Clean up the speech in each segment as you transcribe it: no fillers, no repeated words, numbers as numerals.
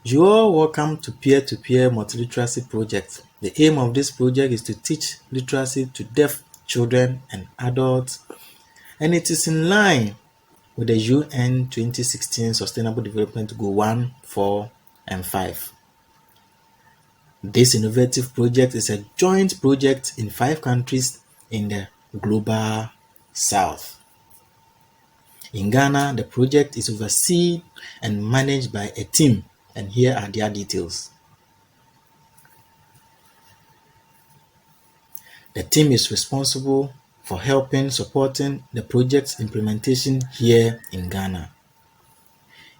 You are welcome to Peer-to-Peer Multiliteracy Project. The aim of this project is to teach literacy to deaf children and adults, and it is in line with the UN 2016 Sustainable Development Goal 1, 4, and 5. This innovative project is a joint project in 5 countries in the Global South. In Ghana, the project is overseen and managed by a team, and here are their details. The team is responsible for supporting the project's implementation here in Ghana.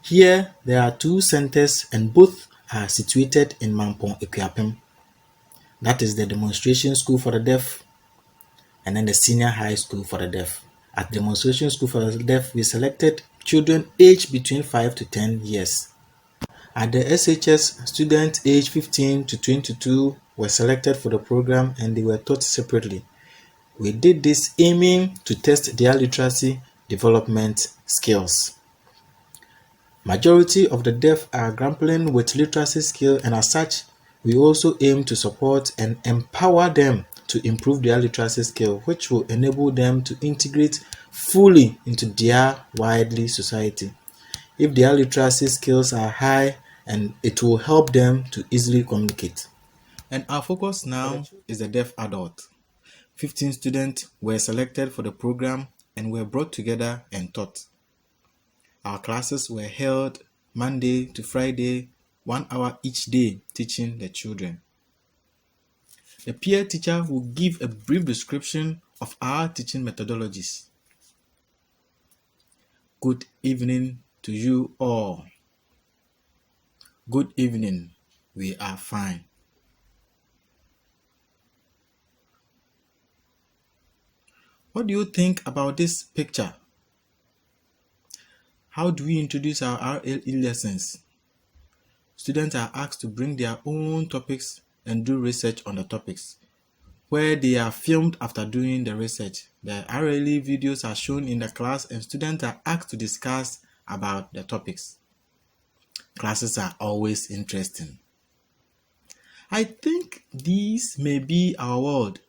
Here, there are 2 centers and both are situated in Mampong Ekuapem. That is the demonstration school for the deaf and then the senior high school for the deaf. At demonstration school for the deaf, we selected children aged between 5 to 10 years. At the SHS, students aged 15 to 22 were selected for the program and they were taught separately. We did this aiming to test their literacy development skills. Majority of the deaf are grappling with literacy skills, and as such, we also aim to support and empower them to improve their literacy skill, which will enable them to integrate fully into their widely society. If their literacy skills are high, and it will help them to easily communicate. And our focus now is the deaf adult. 15 students were selected for the program and were brought together and taught. Our classes were held Monday to Friday, 1 hour each day, teaching the children. The peer teacher will give a brief description of our teaching methodologies. Good evening to you all. Good evening, we are fine. What do you think about this picture? How do we introduce our RLE lessons? Students are asked to bring their own topics and do research on the topics, where they are filmed after doing the research. The RLE videos are shown in the class and students are asked to discuss about the topics. Classes are always interesting. I think this may be our world.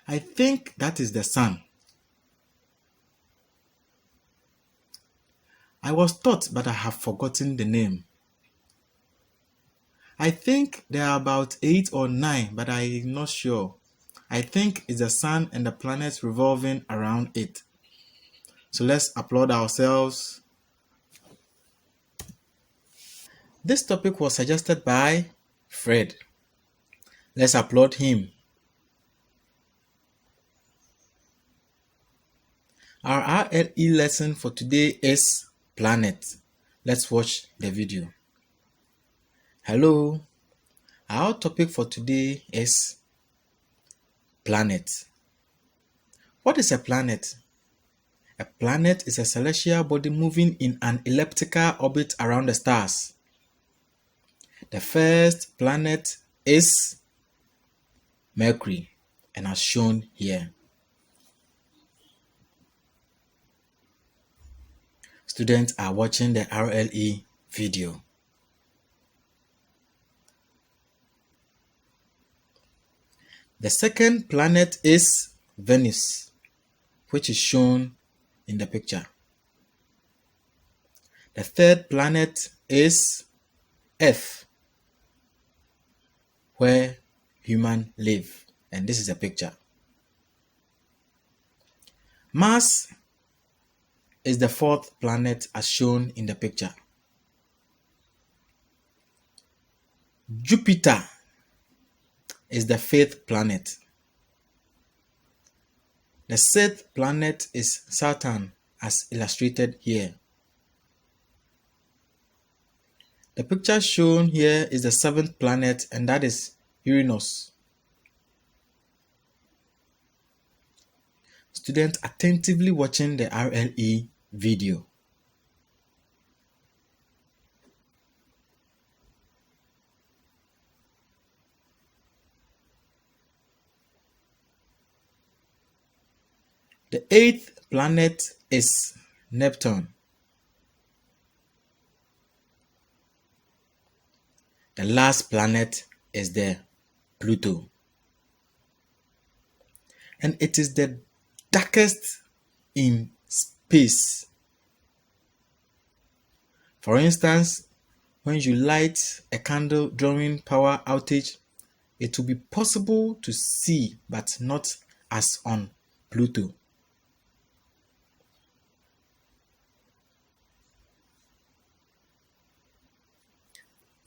I think that is the sun. I was taught, but I have forgotten the name. I think there are about 8 or 9, but I'm not sure. I think it's the sun and the planets revolving around it. So let's applaud ourselves. This topic was suggested by Fred. Let's applaud him. Our RLE lesson for today is planet. Let's watch the video. Hello. Our topic for today is planet. What is a planet? A planet is a celestial body moving in an elliptical orbit around the stars. The first planet is Mercury, and as shown here. Students are watching the RLE video. The second planet is Venus, which is shown in the picture. The third planet is Earth, where humans live, and this is a picture. Mars is the fourth planet as shown in the picture. Jupiter is the fifth planet. The sixth planet is Saturn, as illustrated here. The picture shown here is the seventh planet, and that is Uranus. Students attentively watching the RLE video. The eighth planet is Neptune. The last planet is the Pluto. And it is the darkest in space. For instance, when you light a candle during power outage, it will be possible to see, but not as on Pluto.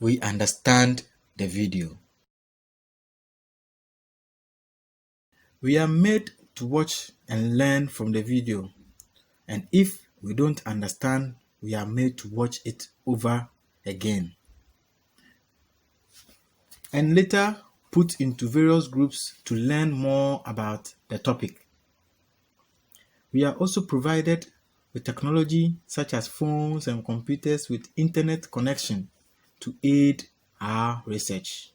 We understand the video. We are made to watch and learn from the video, and if we don't understand, we are made to watch it over again and later put into various groups to learn more about the topic. We are also provided with technology such as phones and computers with internet connection to aid our research.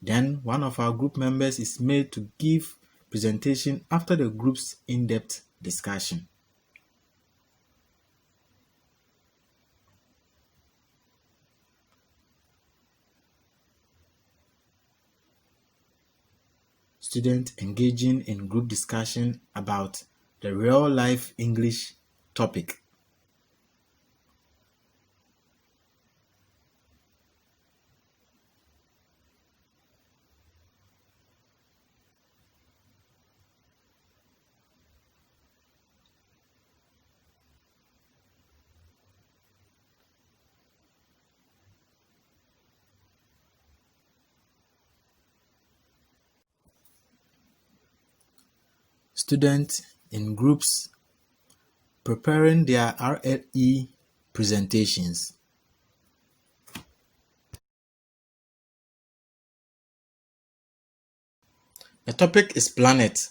Then one of our group members is made to give presentation after the group's in-depth discussion. Students engaging in group discussion about the real-life English topic. Students in groups preparing their RLE presentations. The topic is planet.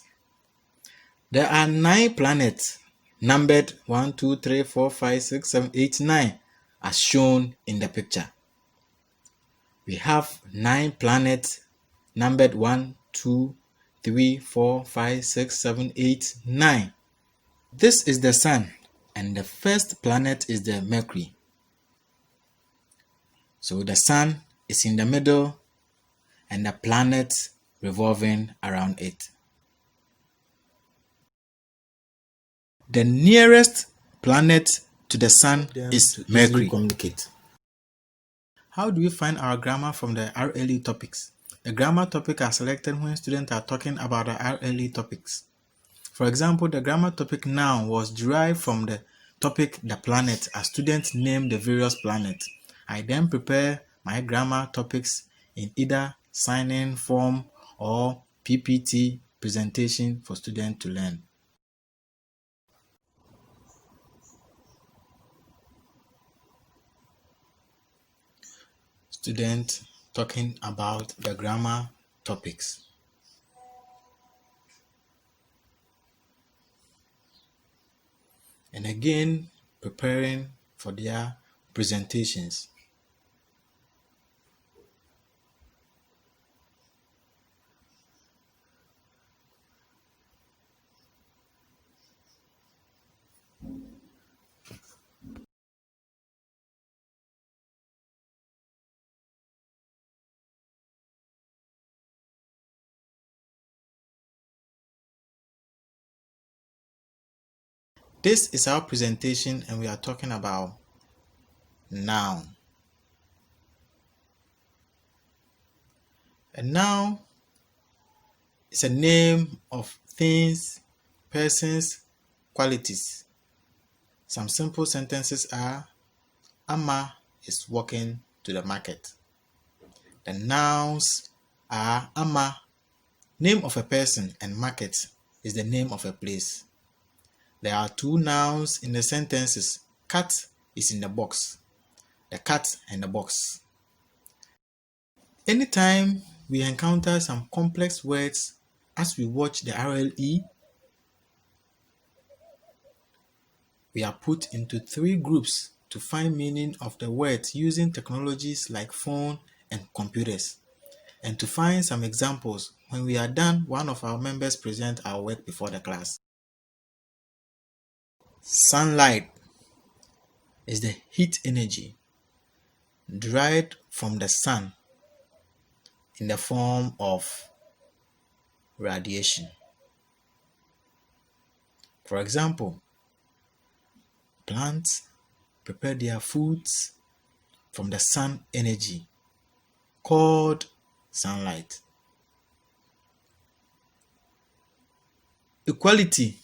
There are 9 planets numbered 1, 2, 3, 4, 5, 6, 7, 8, 9 as shown in the picture. We have 9 planets numbered 1, 2, 3, 4, 5, 6, 7, 8, 9. This is the Sun, and the first planet is the Mercury. So the Sun is in the middle and the planets revolving around it. The nearest planet to the Sun is Mercury. How do we find our grammar from the RLE topics? The grammar topics are selected when students are talking about the RLE topics. For example, the grammar topic noun was derived from the topic the planet as students name the various planets. I then prepare my grammar topics in either sign-in form or PPT presentation for students to learn. Students talking about the grammar topics. And again, preparing for their presentations. This is our presentation and we are talking about noun. A noun is a name of things, persons, qualities. Some simple sentences are, Amma is walking to the market. The nouns are Amma, name of a person, and market is the name of a place. There are 2 nouns in the sentences. Cat is in the box. The cat and the box. Anytime we encounter some complex words as we watch the RLE, we are put into 3 groups to find meaning of the words using technologies like phone and computers. And to find some examples, when we are done, one of our members present our work before the class. Sunlight is the heat energy derived from the sun in the form of radiation. For example, plants prepare their foods from the sun energy called sunlight. Equality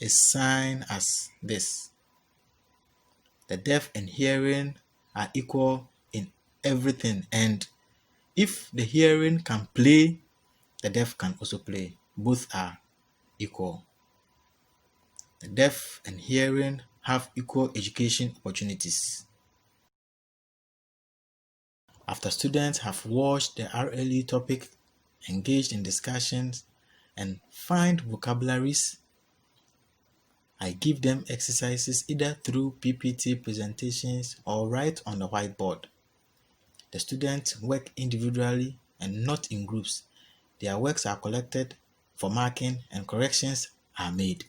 is seen as this: the deaf and hearing are equal in everything, and if the hearing can play, the deaf can also play. Both are equal. The deaf and hearing have equal education opportunities. After students have watched the RLE topic, engaged in discussions, and find vocabularies, I give them exercises either through PPT presentations or write on the whiteboard. The students work individually and not in groups. Their works are collected for marking and corrections are made.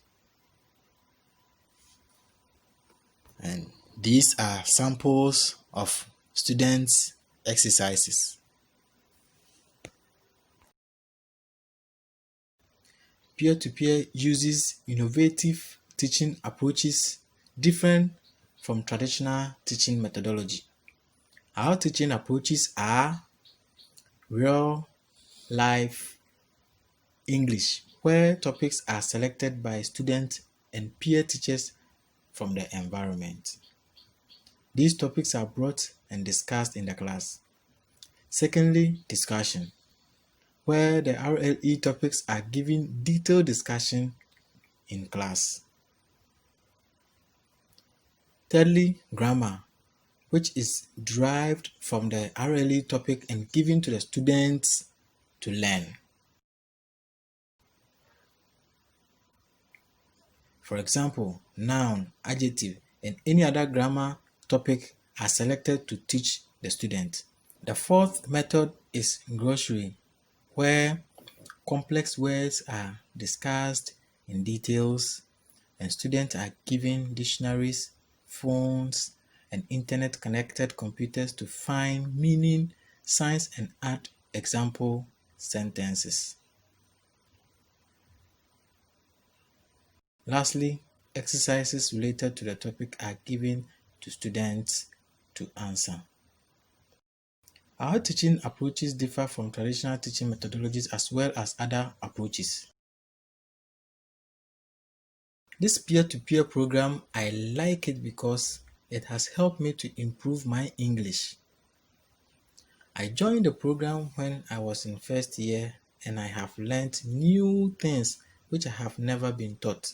And these are samples of students' exercises. Peer-to-peer uses innovative teaching approaches different from traditional teaching methodology. Our teaching approaches are real-life English, where topics are selected by students and peer teachers from the environment. These topics are brought and discussed in the class. Secondly, discussion, where the RLE topics are given detailed discussion in class. Thirdly, grammar, which is derived from the RLE topic and given to the students to learn. For example, noun, adjective, and any other grammar topic are selected to teach the student. The fourth method is glossary, where complex words are discussed in details and students are given dictionaries, phones, and internet-connected computers to find meaning, signs, and add example sentences. Lastly, exercises related to the topic are given to students to answer. Our teaching approaches differ from traditional teaching methodologies as well as other approaches. This peer-to-peer program, I like it because it has helped me to improve my English. I joined the program when I was in first year and I have learned new things which I have never been taught.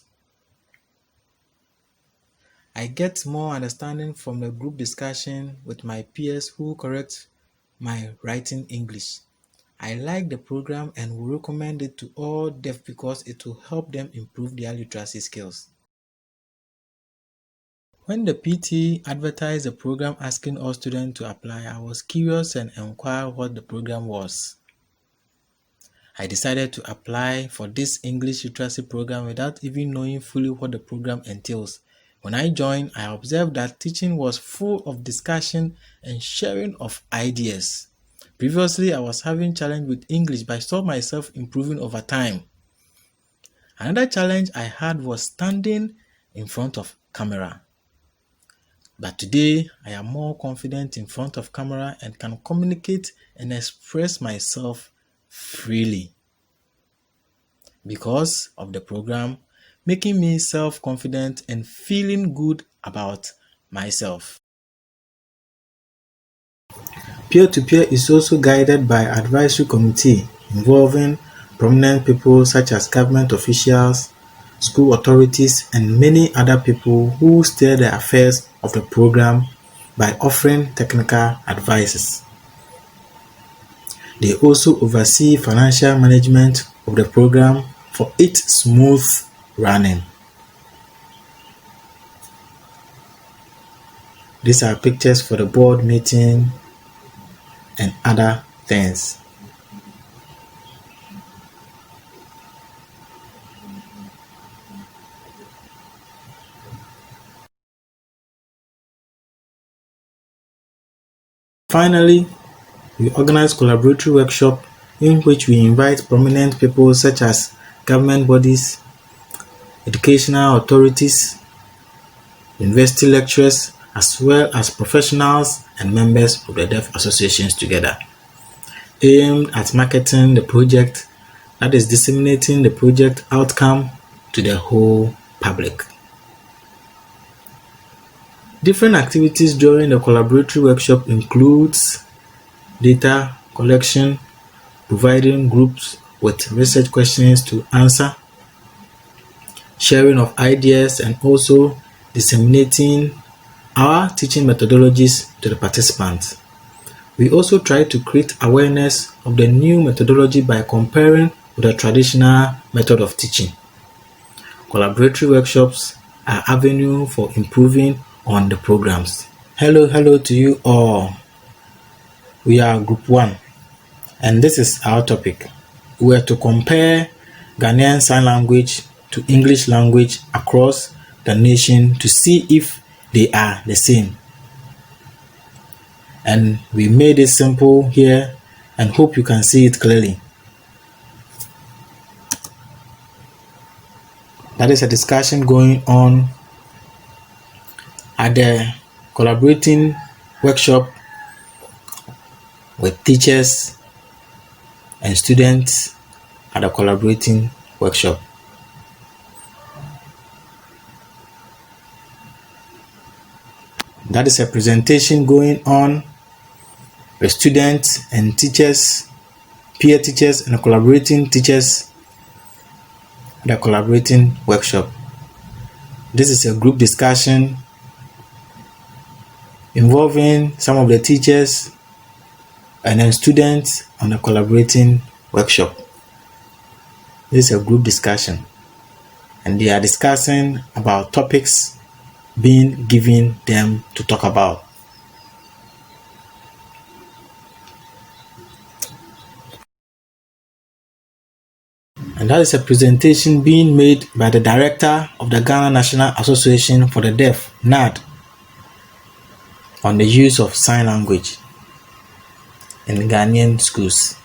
I get more understanding from the group discussion with my peers who correct my writing English. I like the program and will recommend it to all deaf because it will help them improve their literacy skills. When the PT advertised the program asking all students to apply, I was curious and inquired what the program was. I decided to apply for this English literacy program without even knowing fully what the program entails. When I joined, I observed that teaching was full of discussion and sharing of ideas. Previously, I was having challenge with English, but I saw myself improving over time. Another challenge I had was standing in front of camera. But today, I am more confident in front of camera and can communicate and express myself freely. Because of the program, making me self-confident and feeling good about myself. Peer-to-peer is also guided by advisory committee involving prominent people such as government officials, school authorities, and many other people who steer the affairs of the program by offering technical advices. They also oversee financial management of the program for its smooth running. These are pictures for the board meeting and other things. Finally, We organize collaboratory workshops in which we invite prominent people such as government bodies, educational authorities, university lecturers, as well as professionals and members of the deaf associations together, aimed at marketing the project, that is, disseminating the project outcome to the whole public. Different activities during the collaboratory workshop includes data collection, providing groups with research questions to answer, sharing of ideas, and also disseminating our teaching methodologies to the participants. We also try to create awareness of the new methodology by comparing with the traditional method of teaching. Collaboratory workshops are avenue for improving on the programs. Hello to you all. We are Group 1 and this is our topic. We are to compare Ghanaian Sign Language to English language across the nation to see if they are the same. And we made it simple here and hope you can see it clearly. That is a discussion going on at the collaborating workshop with teachers and students at the collaborating workshop. That is a presentation going on with students and teachers, peer teachers and collaborating teachers at the collaborating workshop. This is a group discussion involving some of the teachers and then students on the collaborating workshop. This is a group discussion and they are discussing about topics being given them to talk about. And that is a presentation being made by the director of the Ghana National Association for the Deaf, NAD, on the use of sign language in Ghanaian schools.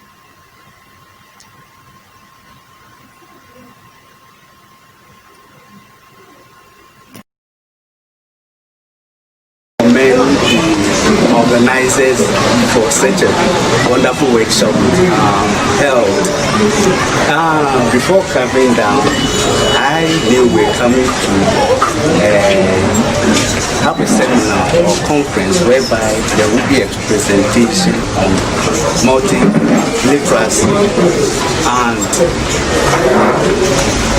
Organizers for such a wonderful workshop held. Before coming down, I knew we were coming to have a seminar or conference whereby there would be a presentation on multi-literacy. And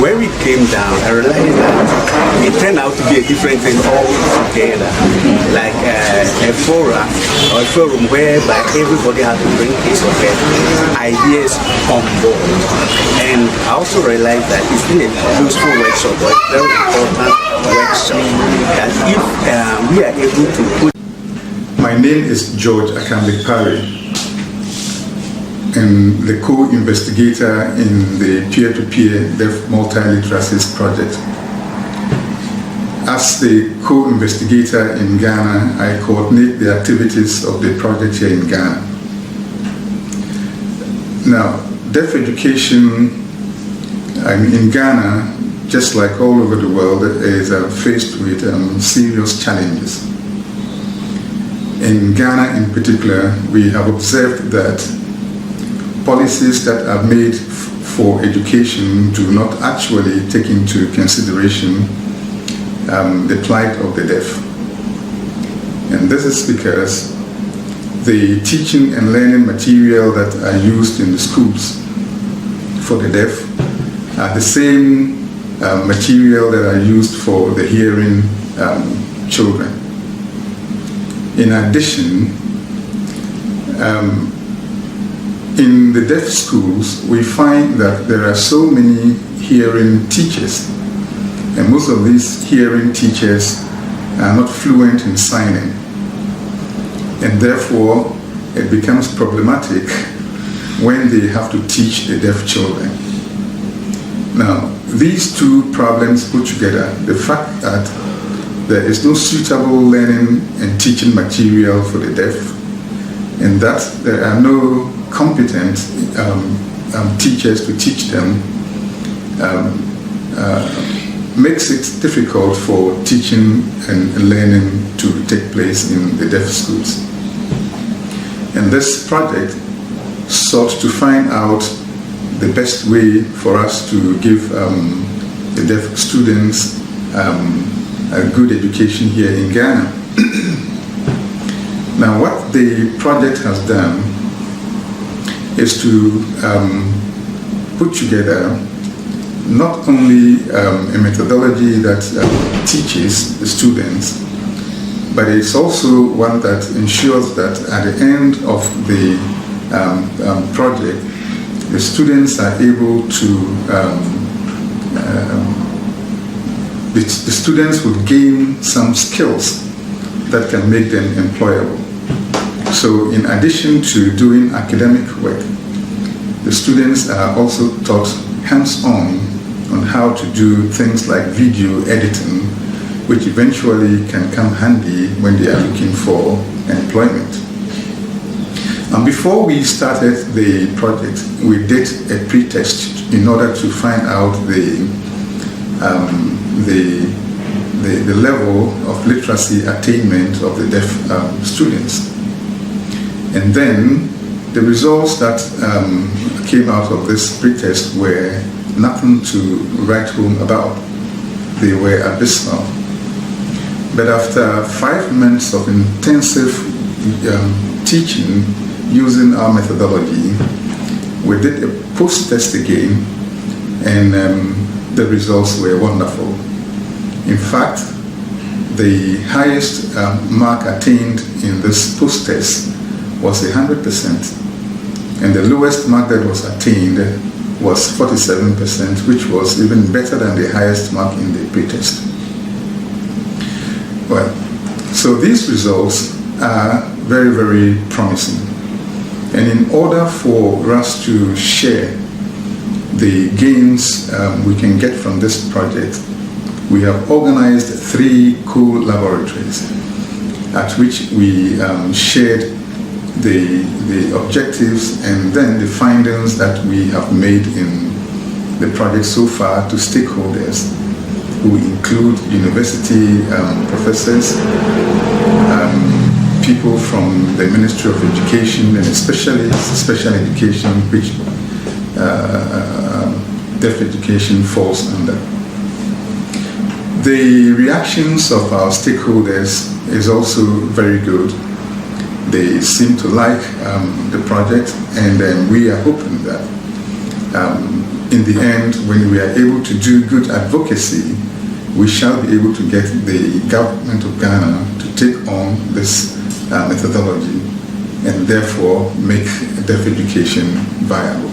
when we came down, I realized that it turned out to be a different thing altogether, like a forum whereby everybody has to bring his or her ideas on board. And I also realized that it's been a useful workshop, but a very important workshop, that if we are able to put... My name is George Akambi Pari, and the co-investigator in the peer-to-peer deaf multi-literacies project. As the co-investigator in Ghana, I coordinate the activities of the project here in Ghana. Now, deaf education in Ghana, just like all over the world, is faced with serious challenges. In Ghana in particular, we have observed that policies that are made for education do not actually take into consideration the plight of the deaf. And this is because the teaching and learning material that are used in the schools for the deaf are the same material that are used for the hearing children. In addition, in the deaf schools, we find that there are so many hearing teachers, and most of these hearing teachers are not fluent in signing, and therefore it becomes problematic when they have to teach the deaf children. Now, these two problems put together, the fact that there is no suitable learning and teaching material for the deaf, and that there are no competent teachers to teach them makes it difficult for teaching and learning to take place in the deaf schools. And this project sought to find out the best way for us to give the deaf students a good education here in Ghana. Now, what the project has done is to put together not only a methodology that teaches the students, but it's also one that ensures that at the end of the project, the students are able to, the students will gain some skills that can make them employable. So in addition to doing academic work, the students are also taught hands-on on how to do things like video editing, which eventually can come handy when they are looking for employment. And before we started the project, we did a pre-test in order to find out the level of literacy attainment of the deaf students. And then the results that came out of this pre-test were nothing to write home about. They were abysmal. But after 5 months of intensive teaching using our methodology, we did a post-test again, and the results were wonderful. In fact, the highest mark attained in this post-test was 100%, and the lowest mark that was attained was 47%, which was even better than the highest mark in the pre-test. Well, so these results are very, very promising. And in order for us to share the gains we can get from this project, we have organized 3 co-laboratories at which we shared the objectives and then the findings that we have made in the project so far to stakeholders, who include university professors, people from the Ministry of Education, and especially special education, which deaf education falls under. The reactions of our stakeholders is also very good. They seem to like the project, and we are hoping that in the end, when we are able to do good advocacy, we shall be able to get the government of Ghana to take on this methodology and therefore make deaf education viable.